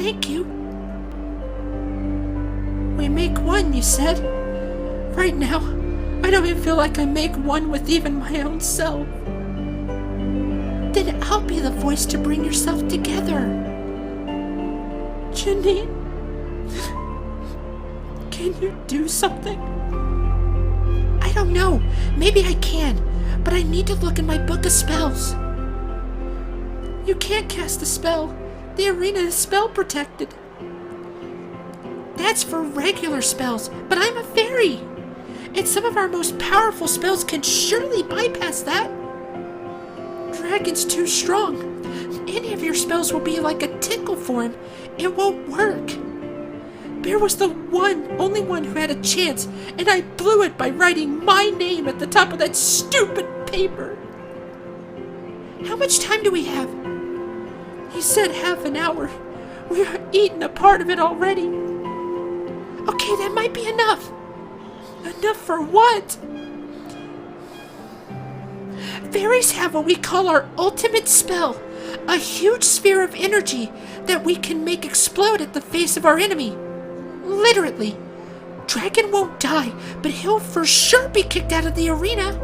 Thank you. We make one, you said. Right now, I don't even feel like I make one with even my own self. Then I'll be the voice to bring yourself together. Janine, can you do something? I don't know. Maybe I can, but I need to look in my book of spells. You can't cast a spell. The arena is spell protected. That's for regular spells, but I'm a fairy. And some of our most powerful spells can surely bypass that. Dragon's too strong. Any of your spells will be like a tickle for him. It won't work. Bear was the only one who had a chance, and I blew it by writing my name at the top of that stupid paper. How much time do we have? He said half an hour. We are eating a part of it already. Okay, that might be enough. Enough for what? Fairies have what we call our ultimate spell, a huge sphere of energy that we can make explode at the face of our enemy. Literally. Dragon won't die, but he'll for sure be kicked out of the arena.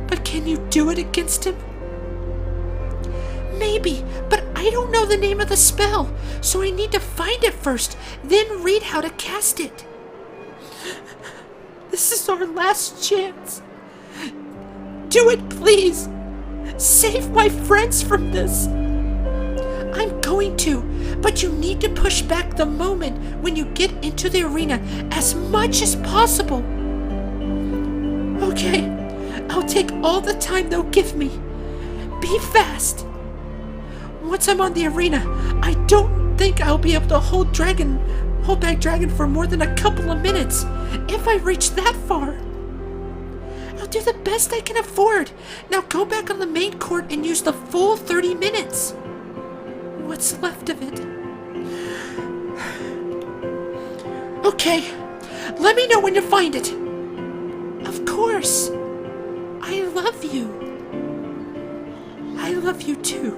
But can you do it against him? Maybe, but I don't know the name of the spell, so I need to find it first, then read how to cast it. This is our last chance. Do it, please. Save my friends from this. I'm going to, but you need to push back the moment when you get into the arena as much as possible. Okay, I'll take all the time they'll give me. Be fast. Once I'm on the arena, I don't think I'll be able to hold back Dragon for more than a couple of minutes, if I reach that far. I'll do the best I can afford. Now go back on the main court and use the full 30 minutes. What's left of it. Okay, let me know when you find it. Of course. I love you. I love you too.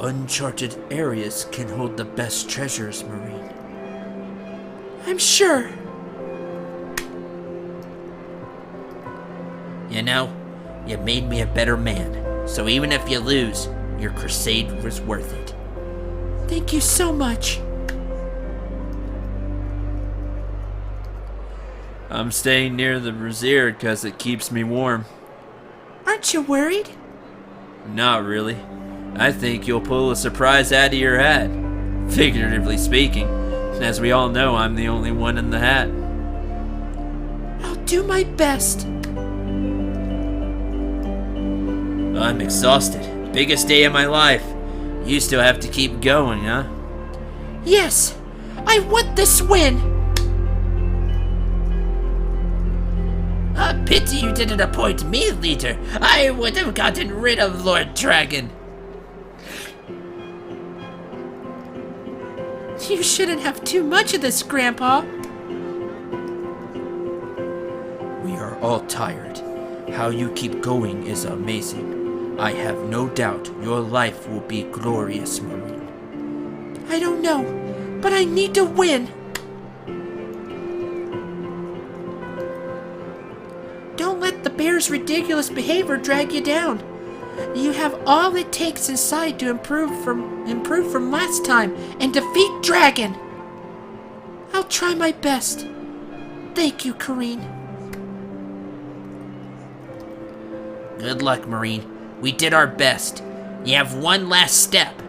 Uncharted areas can hold the best treasures, Marine. I'm sure. You know, you made me a better man. So even if you lose, your crusade was worth it. Thank you so much. I'm staying near the brazier because it keeps me warm. Aren't you worried? Not really. I think you'll pull a surprise out of your hat. Figuratively speaking. As we all know, I'm the only one in the hat. I'll do my best. I'm exhausted. Biggest day of my life. You still have to keep going, huh? Yes, I want this win. A pity you didn't appoint me leader. I would have gotten rid of Lord Dragon. You shouldn't have too much of this, Grandpa. We are all tired. How you keep going is amazing. I have no doubt your life will be glorious, Marine. I don't know, but I need to win. Don't let the bear's ridiculous behavior drag you down. You have all it takes inside to improve from last time and defeat Dragon. I'll try my best. Thank you, Kareen. Good luck, Marine. We did our best. You have one last step.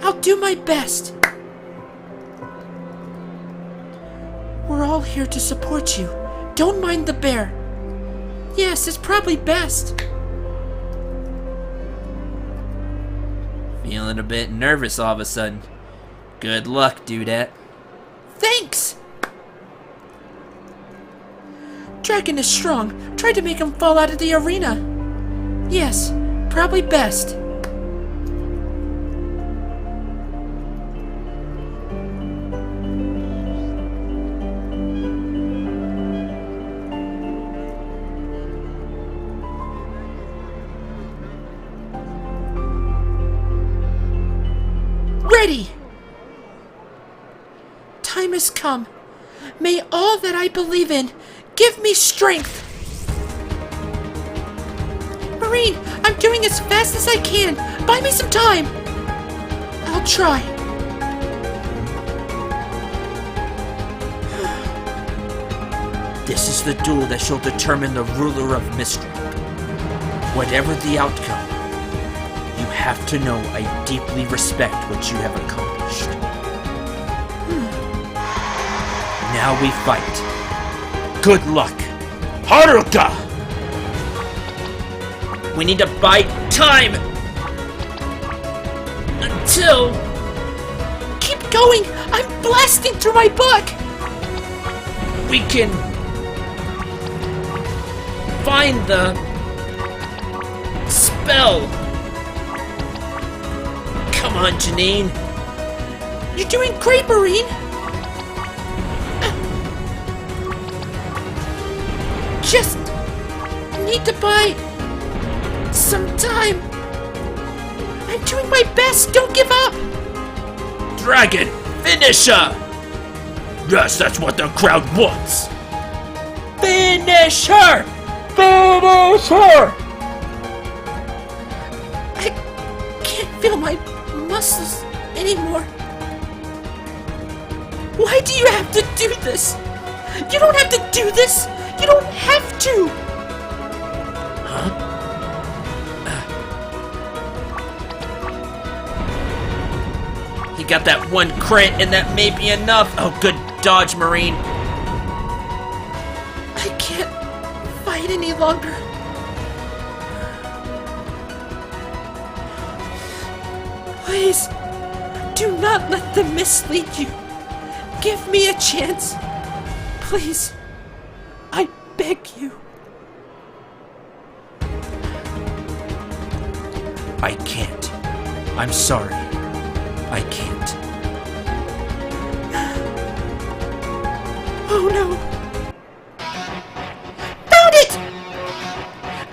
I'll do my best. We're all here to support you. Don't mind the bear. Yes, it's probably best. Feeling a bit nervous all of a sudden. Good luck, Dudette. Thanks! Dragon is strong. Try to make him fall out of the arena. Yes, probably best. Ready! Time has come. May all that I believe in give me strength. Marine, I'm doing as fast as I can. Buy me some time. I'll try. This is the duel that shall determine the ruler of Mistral. Whatever the outcome, you have to know I deeply respect what you have accomplished. Now we fight. Good luck. Haruka! We need to buy time! Until... Keep going! I'm blasting through my book! we can... find the... spell. Come on, Janine. You're doing great, Marine! Just need to buy some time. I'm doing my best. Don't give up. Dragon, finish her! Yes, that's what the crowd wants. Finish her! Finish her! I can't feel my muscles anymore. Why do you have to do this? You don't have to do this. You don't have to. Huh? He got that one crit, and that may be enough. Oh, good dodge, Marine. I can't fight any longer. Please, do not let them mislead you. Give me a chance. Please, I beg you. I can't. I'm sorry. I can't. Oh no. Found it!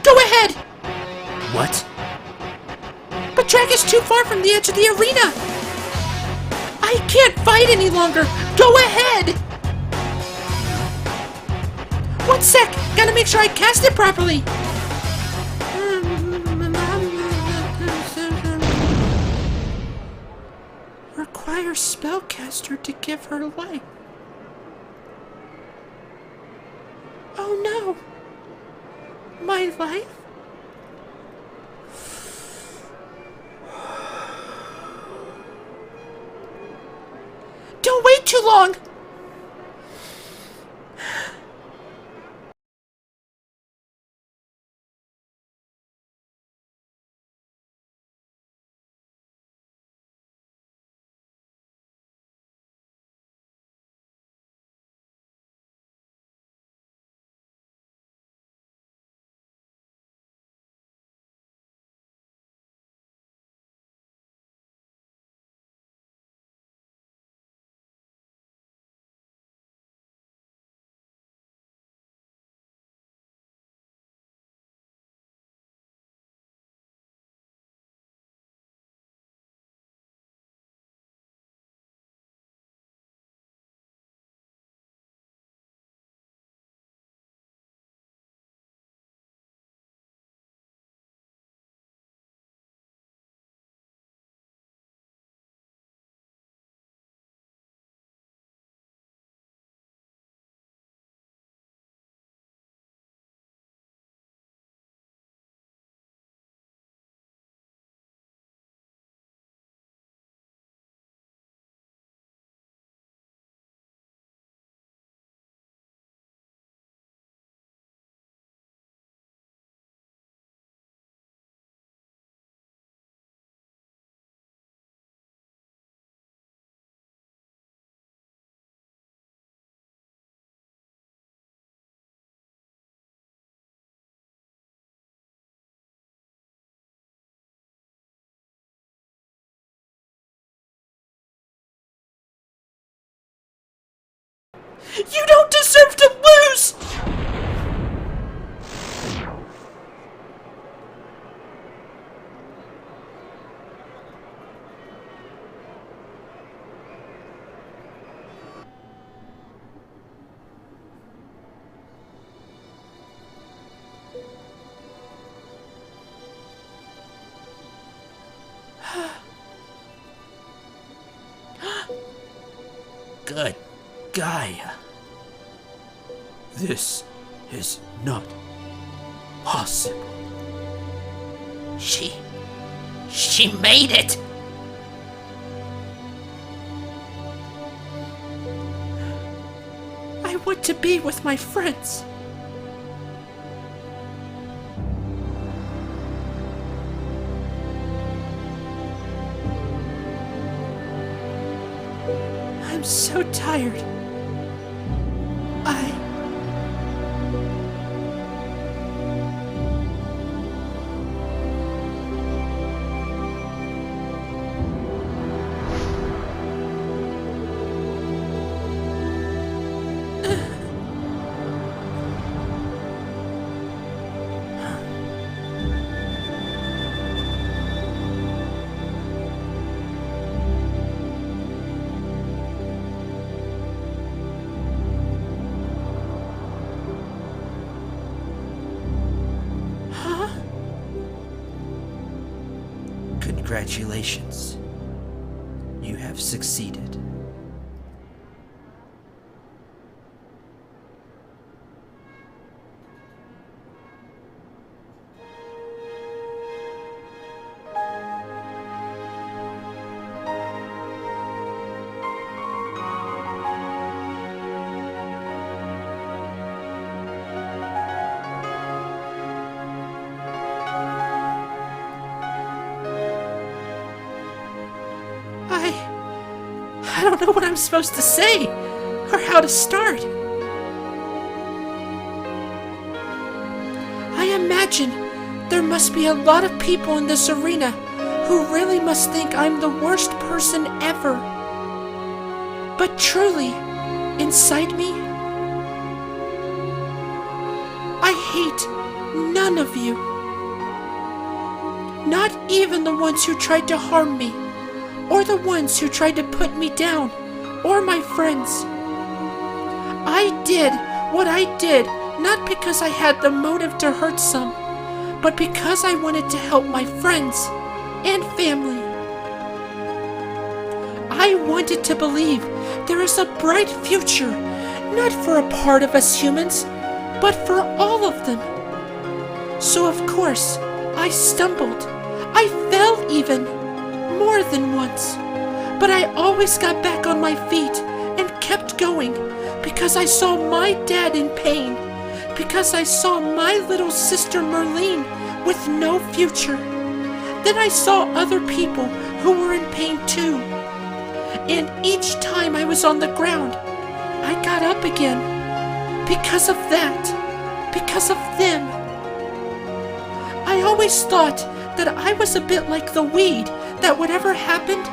Go ahead! What? But track is too far from the edge of the arena. I can't fight any longer. Go ahead! 1 sec. Gotta make sure I cast it properly. Require spellcaster to give her life. Oh no. My life? Don't wait too long! You don't deserve to lose! Good Gaia. This is not possible. She made it! I want to be with my friends. I'm so tired. Congratulations. You have succeeded. I don't know what I'm supposed to say, or how to start. I imagine there must be a lot of people in this arena who really must think I'm the worst person ever. But truly, inside me, I hate none of you. Not even the ones who tried to harm me, or the ones who tried to put me down, or my friends. I did what I did not because I had the motive to hurt some, but because I wanted to help my friends and family. I wanted to believe there is a bright future, not for a part of us humans, but for all of them. So of course, I stumbled. I fell even. More than once, but I always got back on my feet and kept going because I saw my dad in pain, because I saw my little sister Merlene with no future. Then I saw other people who were in pain too, and each time I was on the ground, I got up again because of that, because of them. I always thought that I was a bit like the weed, that whatever happened,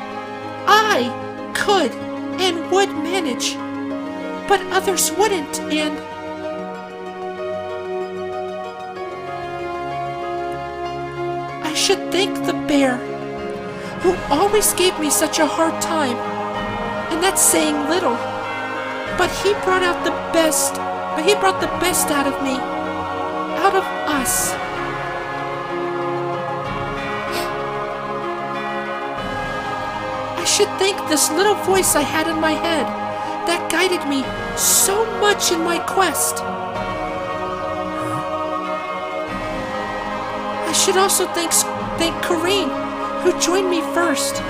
I could and would manage, but others wouldn't, and I should thank the bear, who always gave me such a hard time, and that's saying little, but he brought the best out of me, out of us. I should thank this little voice I had in my head that guided me so much in my quest. I should also thank Karine, who joined me first,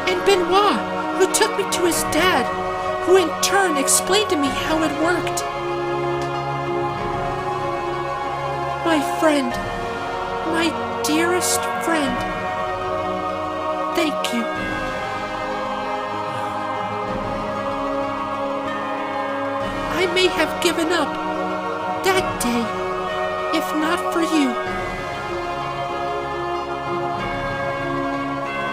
and Benoit, who took me to his dad, who in turn explained to me how it worked. My friend, my dearest friend, thank you. I may have given up that day, if not for you.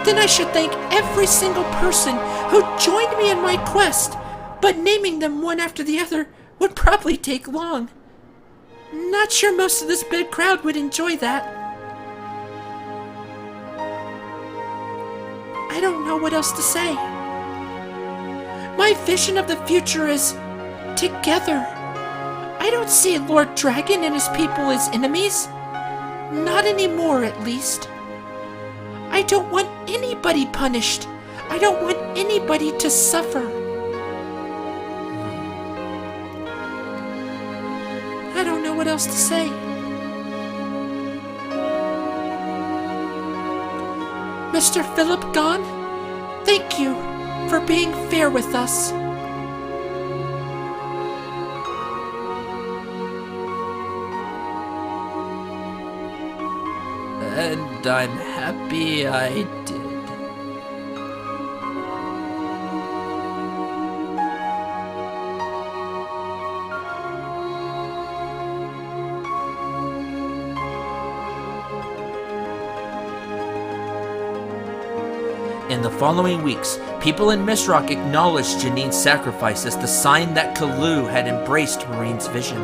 Then I should thank every single person who joined me in my quest, but naming them one after the other would probably take long. Not sure most of this big crowd would enjoy that. I don't know what else to say. My vision of the future is together. I don't see Lord Dragon and his people as enemies. Not anymore, at least. I don't want anybody punished. I don't want anybody to suffer. I don't know what else to say. Mr. Philip Gone, thank you for being fair with us. And I'm happy I did. In the following weeks, people in Misrock acknowledged Janine's sacrifice as the sign that Kalu had embraced Marine's vision.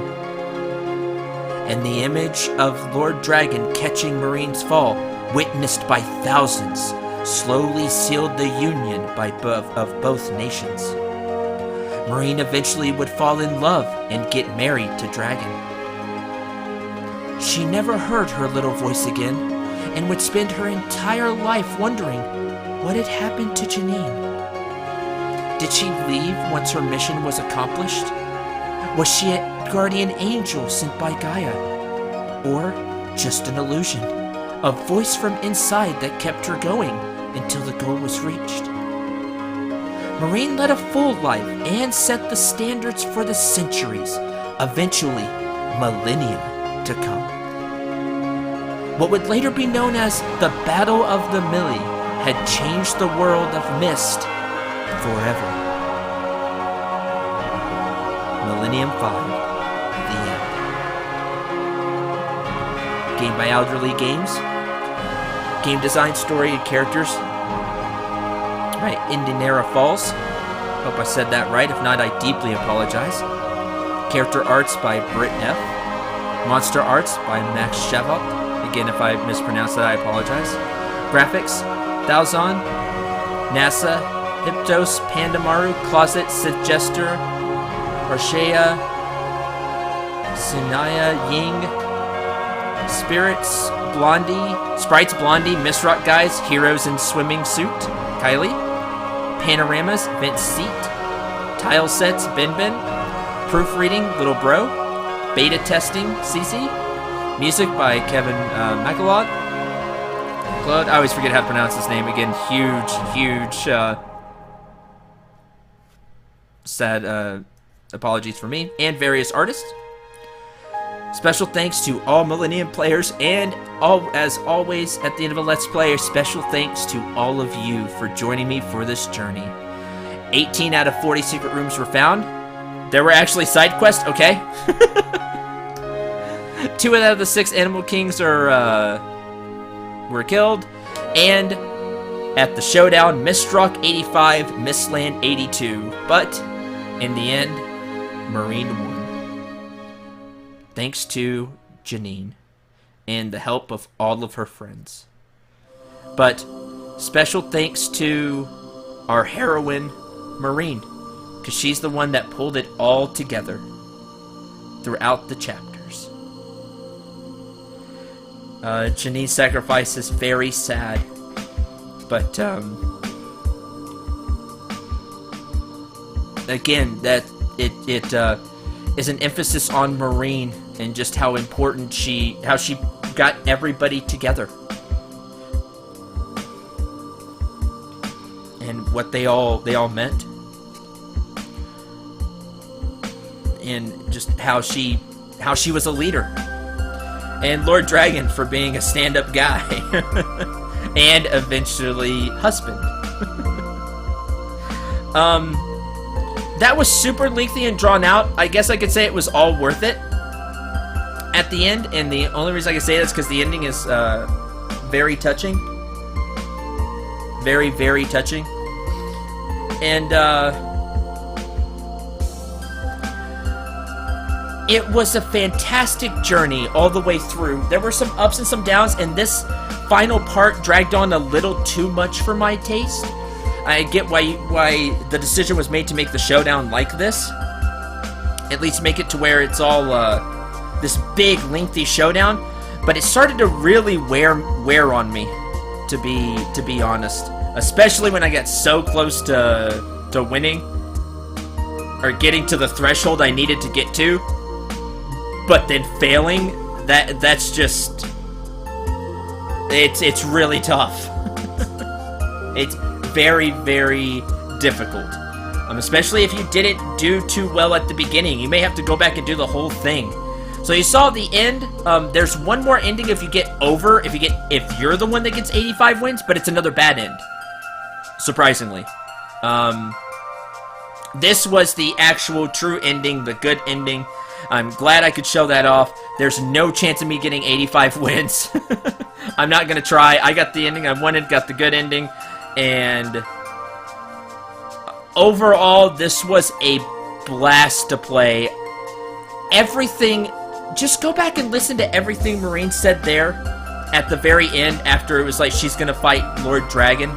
And the image of Lord Dragon catching Marine's fall, witnessed by thousands, slowly sealed the union of both nations. Marine eventually would fall in love and get married to Dragon. She never heard her little voice again, and would spend her entire life wondering what had happened to Janine. Did she leave once her mission was accomplished? Was she a guardian angel sent by Gaia? Or just an illusion? A voice from inside that kept her going until the goal was reached? Marine led a full life and set the standards for the centuries, eventually Millennium, to come. What would later be known as the Battle of the Millie had changed the world of Mist forever. Millennium 5, the end. Game by Elderly Games. Game design, story, and characters. Right, Indianera Falls. Hope I said that right. If not, I deeply apologize. Character arts by Britt F. Monster arts by Max Chavot. Again, if I mispronounced that, I apologize. Graphics, Thauzon, NASA, Hyptos, Pandamaru, Closet, Suggester, Arshea, Sinaya, Ying, Spirits, Sprites, Blondie, Misrock Guys, Heroes in Swimming Suit, Kylie, Panoramas, Vince Seat, Tile Sets, Ben, Proofreading, Little Bro, Beta Testing, Cece, Music by Kevin McLeod. I always forget how to pronounce his name again. Huge, sad apologies for me. And various artists. Special thanks to all Millennium players, and as always, at the end of a Let's Play, special thanks to all of you for joining me for this journey. 18 out of 40 secret rooms were found. There were actually side quests, okay? 2 out of the 6 Animal Kings were killed, and at the showdown, Mistrock 85, Mistland 82, but in the end, Marine won. Thanks to Janine and the help of all of her friends. But special thanks to our heroine, Marine, because she's the one that pulled it all together throughout the chapters. Janine's sacrifice is very sad, but again, that it is an emphasis on Marine and just how important how she got everybody together, and what they all meant, and just how she was a leader. And Lord Dragon for being a stand-up guy. And eventually husband. That was super lengthy and drawn out. I guess I could say it was all worth it at the end. And the only reason I can say that is because the ending is very touching. Very, very touching. And It was a fantastic journey all the way through. There were some ups and some downs, and this final part dragged on a little too much for my taste. I get why the decision was made to make the showdown like this. At least make it to where it's all this big, lengthy showdown. But it started to really wear on me, to be honest. Especially when I got so close to winning, or getting to the threshold I needed to get to, but then failing. That's just, it's really tough. It's very, very difficult. Especially if you didn't do too well at the beginning. You may have to go back and do the whole thing. So you saw the end. There's one more ending if you're the one that gets 85 wins, but it's another bad end. Surprisingly. This was the actual true ending, the good ending. I'm glad I could show that off. There's no chance of me getting 85 wins. I'm not gonna try. I got the ending I wanted, got the good ending, and overall, this was a blast to play. Everything, just go back and listen to everything Marine said there at the very end after it was like she's gonna fight Lord Dragon.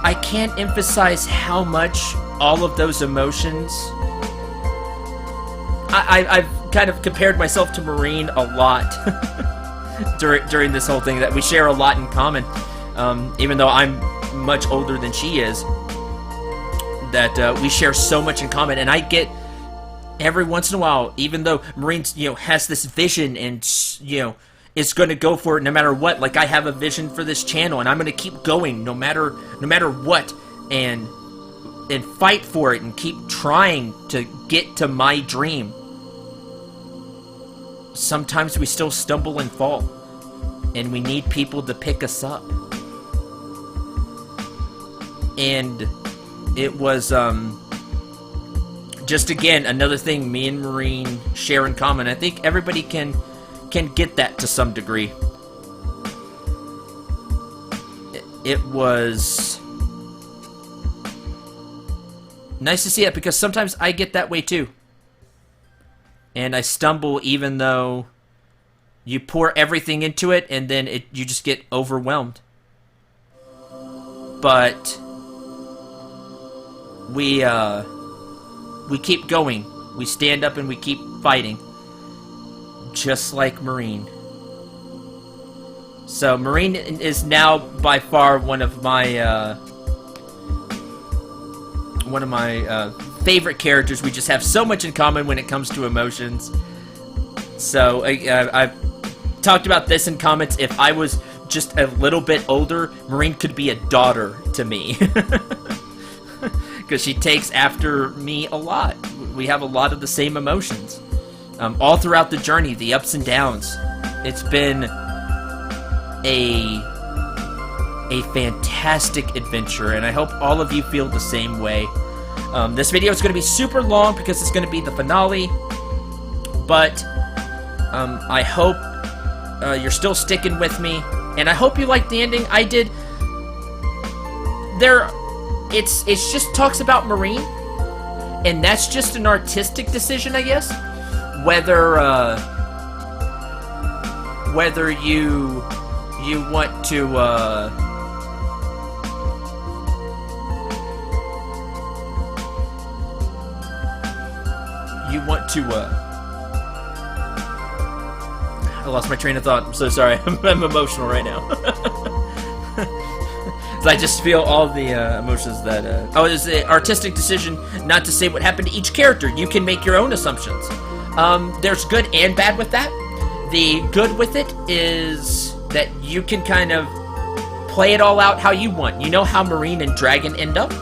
I can't emphasize how much all of those emotions. I've kind of compared myself to Marine a lot during this whole thing, that we share a lot in common, even though I'm much older than she is, that we share so much in common. And I get every once in a while, even though Marine, has this vision and, is going to go for it no matter what. Like, I have a vision for this channel, and I'm going to keep going no matter what, and fight for it and keep trying to get to my dream. Sometimes we still stumble and fall, and we need people to pick us up. And it was just, again, another thing me and Marine share in common. I think everybody can get that to some degree. It was nice to see it, because sometimes I get that way too. And I stumble even though you pour everything into it, and then you just get overwhelmed. But we keep going. We stand up and we keep fighting. Just like Marine. So Marine is now by far one of my favorite characters. We just have so much in common when it comes to emotions. So I've talked about this in comments. If I was just a little bit older, Marine could be a daughter to me. Because she takes after me a lot. We have a lot of the same emotions. All throughout the journey, the ups and downs. It's been a fantastic adventure, and I hope all of you feel the same way. This video is going to be super long because it's going to be the finale, but I hope you're still sticking with me, and I hope you liked the ending. I did. It's just talks about Marine, and that's just an artistic decision, I guess. Whether you want to I lost my train of thought. I'm so sorry. I'm emotional right now. I just feel all the emotions that... it's an artistic decision not to say what happened to each character. You can make your own assumptions. There's good and bad with that. The good with it is that you can kind of play it all out how you want. You know how Marine and Dragon end up,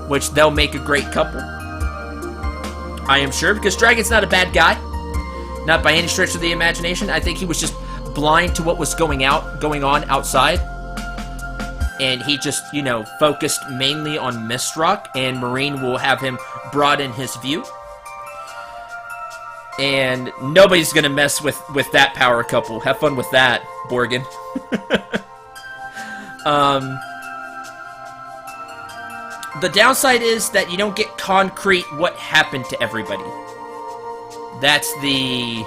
which they'll make a great couple. I am sure, because Dragon's not a bad guy. Not by any stretch of the imagination. I think he was just blind to what was going on outside. And he just, focused mainly on Mist Rock, and Marine will have him broaden his view. And nobody's gonna mess with that power couple. Have fun with that, Borgin. The downside is that you don't get concrete what happened to everybody. That's the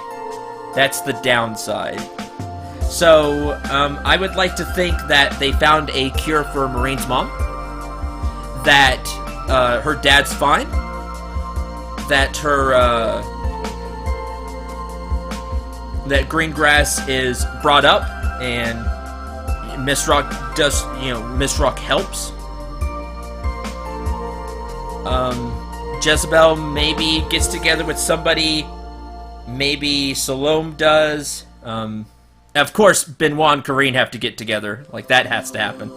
downside. So, I would like to think that they found a cure for Marine's mom. That, her dad's fine. That that Greengrass is brought up, and Miss Rock does, Miss Rock helps. Jezebel maybe gets together with somebody. Maybe Salome does. Of course, Benoit and Karine have to get together. Like, that has to happen.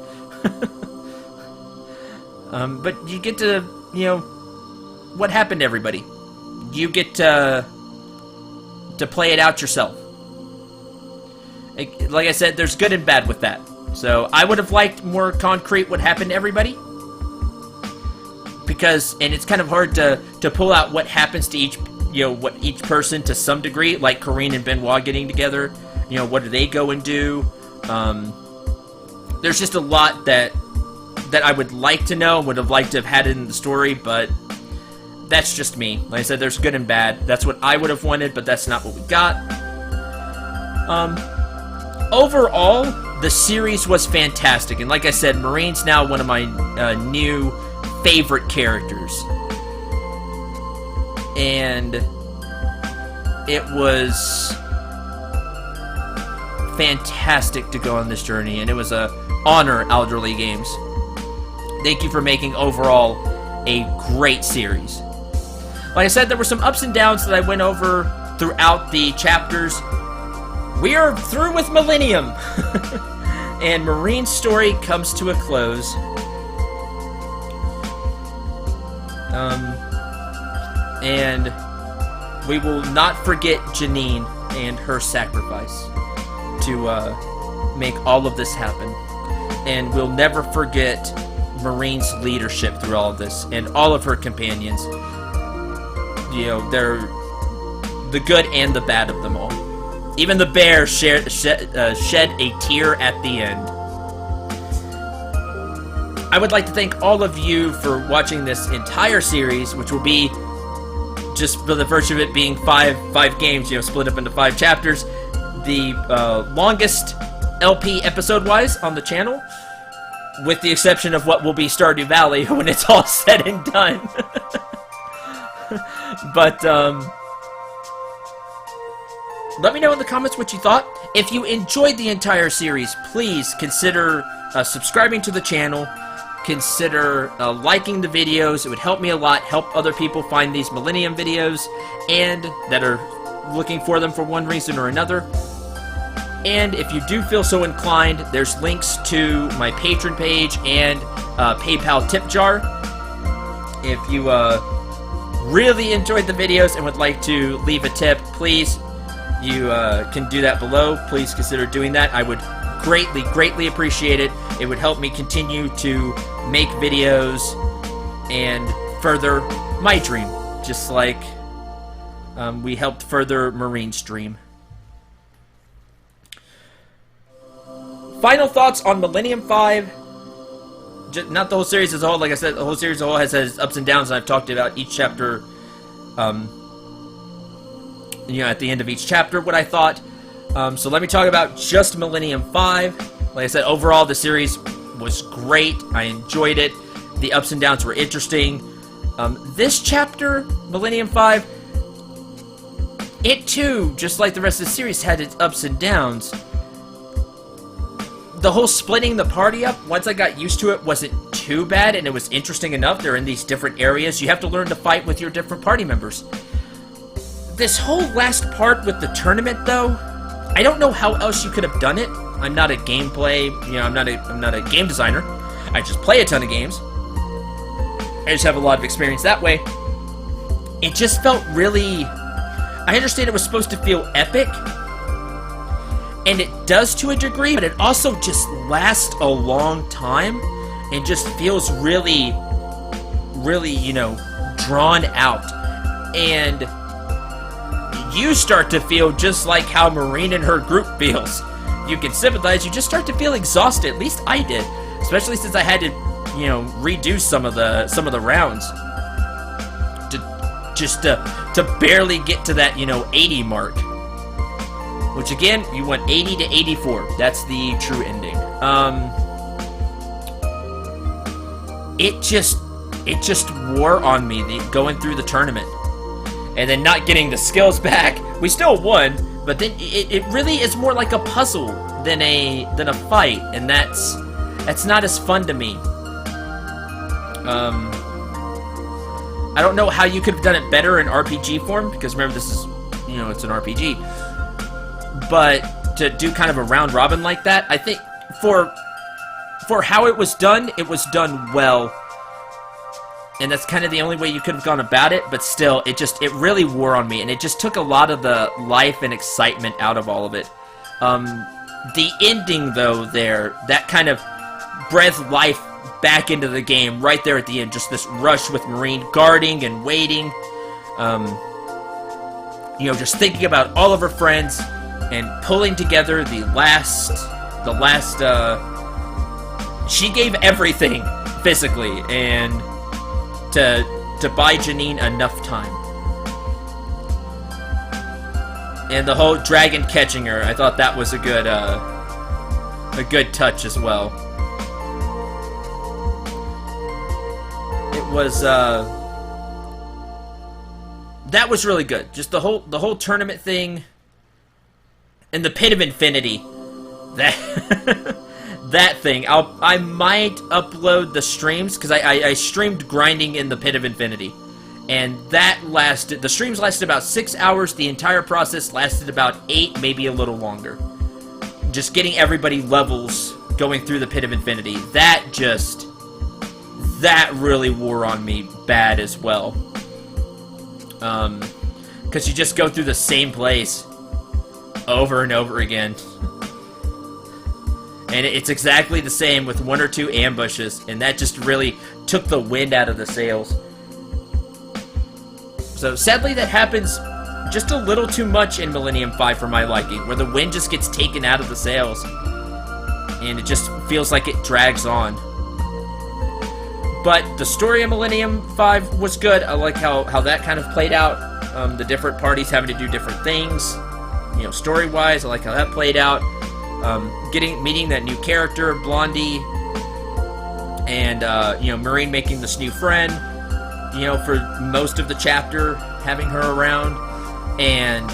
But you get to, what happened to everybody? You get to play it out yourself. Like I said, there's good and bad with that. So I would have liked more concrete what happened to everybody. Because, and it's kind of hard to pull out what happens to each, what each person to some degree. Like Karine and Benoit getting together. What do they go and do? There's just a lot that I would like to know and would have liked to have had it in the story, but that's just me. Like I said, there's good and bad. That's what I would have wanted, but that's not what we got. Overall, the series was fantastic, and like I said, Marine's now one of my new favorite characters. And it was fantastic to go on this journey, and it was a honor, Elderly Games. Thank you for making overall a great series. Like I said, there were some ups and downs that I went over throughout the chapters. We are through with Millennium, and Marine's story comes to a close. And we will not forget Janine and her sacrifice to make all of this happen. And we'll never forget Marine's leadership through all of this, and all of her companions. They're the good and the bad of them all. Even the bear shed a tear at the end. I would like to thank all of you for watching this entire series, which will be, just for the virtue of it being five games, split up into 5 chapters, the longest LP episode-wise on the channel, with the exception of what will be Stardew Valley when it's all said and done. But, let me know in the comments what you thought. If you enjoyed the entire series, please consider subscribing to the channel. Consider liking the videos. It would help me a lot, help other people find these Millennium videos, and that are looking for them for one reason or another. And if you do feel so inclined, there's links to my Patreon page and PayPal tip jar. If you really enjoyed the videos and would like to leave a tip, please, you can do that below. Please consider doing that. I would greatly appreciate it. It would help me continue to make videos and further my dream, just like we helped further Marine's dream. Final thoughts on Millennium 5. Not the whole series as a whole. Like I said, the whole series as a whole has its ups and downs, and I've talked about each chapter, at the end of each chapter, what I thought. So let me talk about just Millennium 5. Like I said, overall, the series was great. I enjoyed it. The ups and downs were interesting. This chapter, Millennium 5, it too, just like the rest of the series, had its ups and downs. The whole splitting the party up, once I got used to it, wasn't too bad, and it was interesting enough. They're in these different areas. You have to learn to fight with your different party members. This whole last part with the tournament, though, I don't know how else you could have done it. I'm not a gameplay, I'm not a game designer. I just play a ton of games. I just have a lot of experience that way. It just felt really... I understand it was supposed to feel epic, and it does to a degree, but it also just lasts a long time and just feels really, drawn out. And you start to feel just like how Marine and her group feels. You can sympathize, you just start to feel exhausted. At least I did. Especially since I had to, redo some of the rounds. just to barely get to that, 80 mark. Which again, you want 80 to 84. That's the true ending. It just wore on me going through the tournament. And then not getting the skills back. We still won, but then it really is more like a puzzle than a fight, and that's not as fun to me. I don't know how you could have done it better in RPG form, because remember, this is, it's an RPG. But to do kind of a round robin like that, I think for how it was done well. And that's kind of the only way you could have gone about it, but still, it really wore on me, and it just took a lot of the life and excitement out of all of it. The ending, though, that kind of breathed life back into the game right there at the end. Just this rush with Marine guarding and waiting. Just thinking about all of her friends and pulling together the last. She gave everything physically and to buy Janine enough time. And the whole dragon catching her, I thought that was a good touch as well. It was that was really good. Just the whole tournament thing and the Pit of Infinity. That thing. I might upload the streams, because I streamed grinding in the Pit of Infinity. And the streams lasted about 6 hours. The entire process lasted about 8, maybe a little longer. Just getting everybody levels going through the Pit of Infinity. That really wore on me bad as well. Because you just go through the same place over and over again. And it's exactly the same with 1 or 2 ambushes, and that just really took the wind out of the sails. So sadly, that happens just a little too much in Millennium 5 for my liking, where the wind just gets taken out of the sails, and it just feels like it drags on. But the story of Millennium 5 was good. I like how that kind of played out. The different parties having to do different things, story-wise. I like how that played out. Meeting that new character, Blondie, and, Marine making this new friend, for most of the chapter, having her around, and,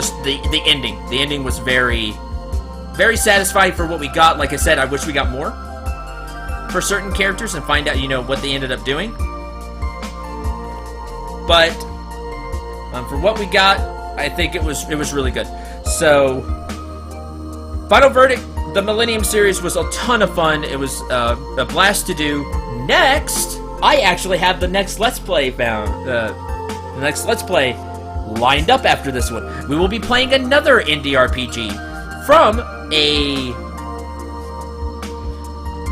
the ending. The ending was very, very satisfying for what we got. Like I said, I wish we got more for certain characters and find out, what they ended up doing. But for what we got, I think it was really good. So, final verdict: the Millennium series was a ton of fun. It was a blast to do. Next, I actually have the next Let's Play the next Let's Play lined up after this one. We will be playing another indie RPG from a.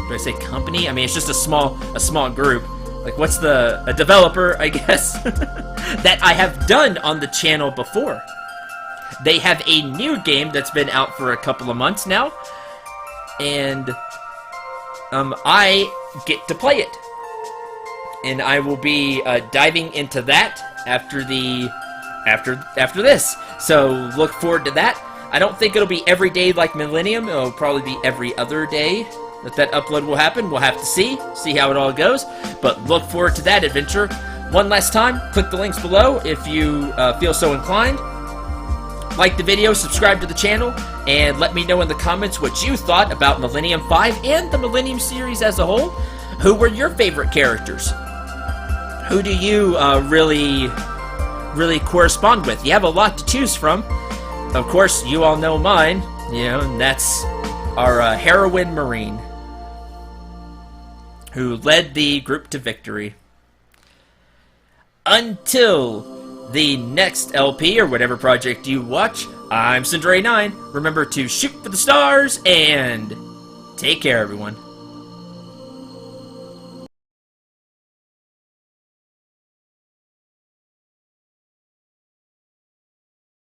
Do I say company? I mean, it's just a small group. Like, what's a developer, I guess, that I have done on the channel before. They have a new game that's been out for a couple of months now, and I get to play it. And I will be diving into that after this. So look forward to that. I don't think it'll be every day like Millennium. It'll probably be every other day that upload will happen. We'll have to see how it all goes, but look forward to that adventure. One last time, click the links below if you feel so inclined. Like the video, subscribe to the channel, and let me know in the comments what you thought about Millennium 5 and the Millennium series as a whole. Who were your favorite characters? Who do you really correspond with? You have a lot to choose from. Of course, you all know mine, and that's our heroine Marine, who led the group to victory. Until the next LP or whatever project you watch, I'm Cendril 9. Remember to shoot for the stars and take care, everyone.